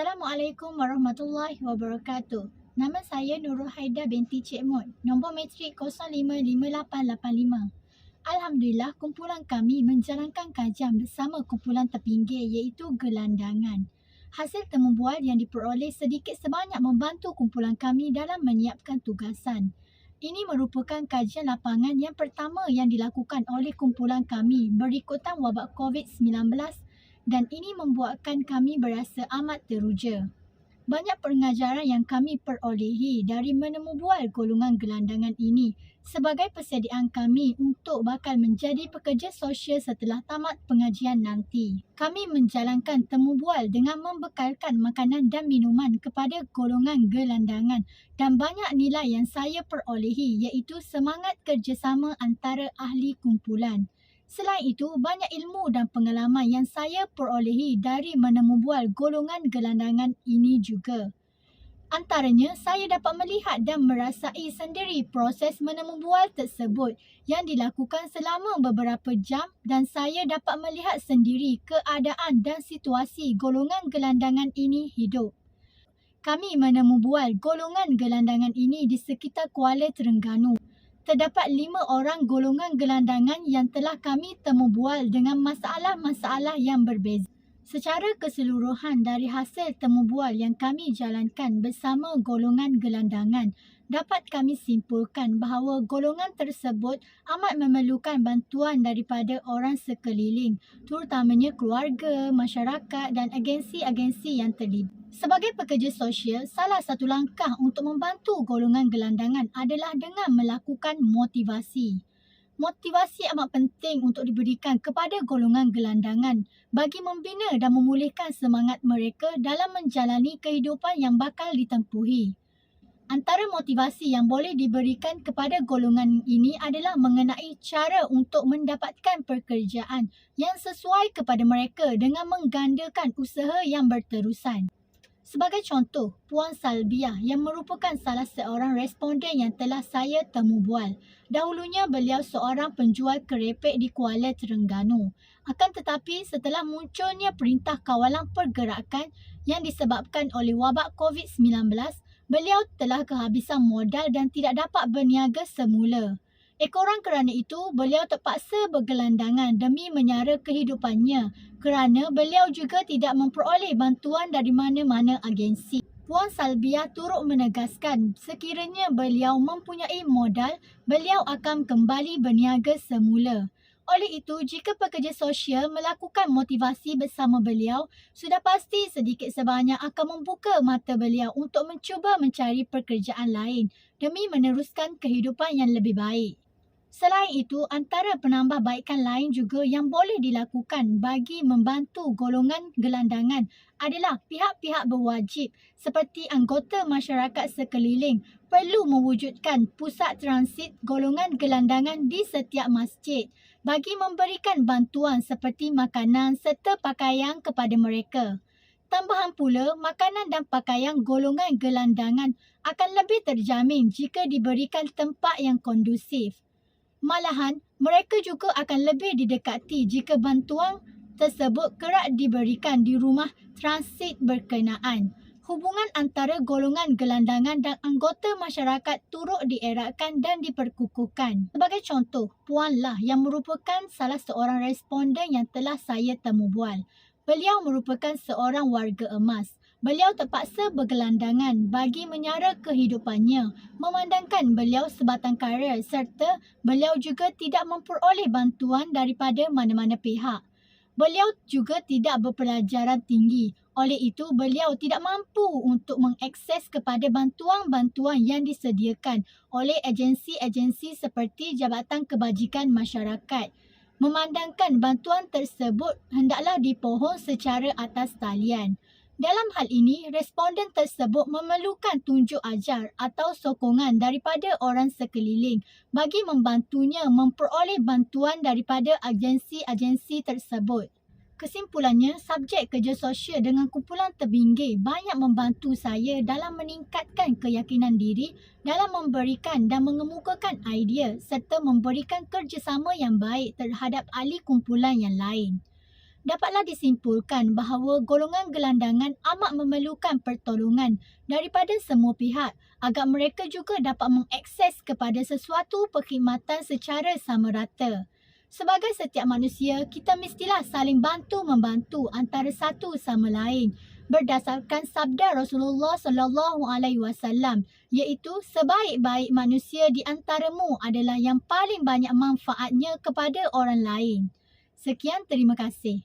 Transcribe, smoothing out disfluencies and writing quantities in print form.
Assalamualaikum warahmatullahi wabarakatuh. Nama saya Nurul Haida binti Cik Mut. Nombor matrik 055885. Alhamdulillah, kumpulan kami menjalankan kajian bersama kumpulan terpinggir iaitu gelandangan. Hasil temu bual yang diperoleh sedikit sebanyak membantu kumpulan kami dalam menyiapkan tugasan. Ini merupakan kajian lapangan yang pertama yang dilakukan oleh kumpulan kami berikutan wabak COVID-19 dan ini membuatkan kami berasa amat teruja. Banyak pengajaran yang kami perolehi dari menemu bual golongan gelandangan ini sebagai persediaan kami untuk bakal menjadi pekerja sosial setelah tamat pengajian nanti. Kami menjalankan temu bual dengan membekalkan makanan dan minuman kepada golongan gelandangan dan banyak nilai yang saya perolehi iaitu semangat kerjasama antara ahli kumpulan. Selain itu, banyak ilmu dan pengalaman yang saya perolehi dari menemu bual golongan gelandangan ini juga. Antaranya, saya dapat melihat dan merasai sendiri proses menemu bual tersebut yang dilakukan selama beberapa jam dan saya dapat melihat sendiri keadaan dan situasi golongan gelandangan ini hidup. Kami menemu bual golongan gelandangan ini di sekitar Kuala Terengganu. Terdapat 5 orang golongan gelandangan yang telah kami temu bual dengan masalah-masalah yang berbeza. Secara keseluruhan dari hasil temu bual yang kami jalankan bersama golongan gelandangan, dapat kami simpulkan bahawa golongan tersebut amat memerlukan bantuan daripada orang sekeliling, terutamanya keluarga, masyarakat dan agensi-agensi yang terlibat. Sebagai pekerja sosial, salah satu langkah untuk membantu golongan gelandangan adalah dengan melakukan motivasi. Motivasi amat penting untuk diberikan kepada golongan gelandangan bagi membina dan memulihkan semangat mereka dalam menjalani kehidupan yang bakal ditempuhi. Antara motivasi yang boleh diberikan kepada golongan ini adalah mengenai cara untuk mendapatkan pekerjaan yang sesuai kepada mereka dengan menggandakan usaha yang berterusan. Sebagai contoh, Puan Salbiah yang merupakan salah seorang responden yang telah saya temu bual. Dahulunya beliau seorang penjual kerepek di Kuala Terengganu. Akan tetapi setelah munculnya perintah kawalan pergerakan yang disebabkan oleh wabak COVID-19, beliau telah kehabisan modal dan tidak dapat berniaga semula. Ekoran kerana itu, beliau terpaksa bergelandangan demi menyara kehidupannya kerana beliau juga tidak memperoleh bantuan dari mana-mana agensi. Puan Salbiah turut menegaskan sekiranya beliau mempunyai modal, beliau akan kembali berniaga semula. Oleh itu, jika pekerja sosial melakukan motivasi bersama beliau, sudah pasti sedikit sebanyak akan membuka mata beliau untuk mencuba mencari pekerjaan lain demi meneruskan kehidupan yang lebih baik. Selain itu, antara penambahbaikan lain juga yang boleh dilakukan bagi membantu golongan gelandangan adalah pihak-pihak berwajib seperti anggota masyarakat sekeliling perlu mewujudkan pusat transit golongan gelandangan di setiap masjid bagi memberikan bantuan seperti makanan serta pakaian kepada mereka. Tambahan pula, makanan dan pakaian golongan gelandangan akan lebih terjamin jika diberikan tempat yang kondusif. Malahan, mereka juga akan lebih didekati jika bantuan tersebut kerap diberikan di rumah transit berkenaan. Hubungan antara golongan gelandangan dan anggota masyarakat turut dieratkan dan diperkukuhkan. Sebagai contoh, Puan Lah yang merupakan salah seorang responden yang telah saya temu bual. Beliau merupakan seorang warga emas. Beliau terpaksa bergelandangan bagi menyara kehidupannya, memandangkan beliau sebatang kara serta beliau juga tidak memperoleh bantuan daripada mana-mana pihak. Beliau juga tidak berpelajaran tinggi. Oleh itu, beliau tidak mampu untuk mengakses kepada bantuan-bantuan yang disediakan oleh agensi-agensi seperti Jabatan Kebajikan Masyarakat. Memandangkan bantuan tersebut hendaklah dipohon secara atas talian. Dalam hal ini, responden tersebut memerlukan tunjuk ajar atau sokongan daripada orang sekeliling bagi membantunya memperoleh bantuan daripada agensi-agensi tersebut. Kesimpulannya, subjek kerja sosial dengan kumpulan terpinggir banyak membantu saya dalam meningkatkan keyakinan diri dalam memberikan dan mengemukakan idea serta memberikan kerjasama yang baik terhadap ahli kumpulan yang lain. dapatlah disimpulkan bahawa golongan gelandangan amat memerlukan pertolongan daripada semua pihak agar mereka juga dapat mengakses kepada sesuatu perkhidmatan secara sama rata. Sebagai setiap manusia, kita mestilah saling bantu-membantu antara satu sama lain berdasarkan sabda Rasulullah sallallahu alaihi wasallam, iaitu sebaik-baik manusia di antaramu adalah yang paling banyak manfaatnya kepada orang lain. Sekian, terima kasih.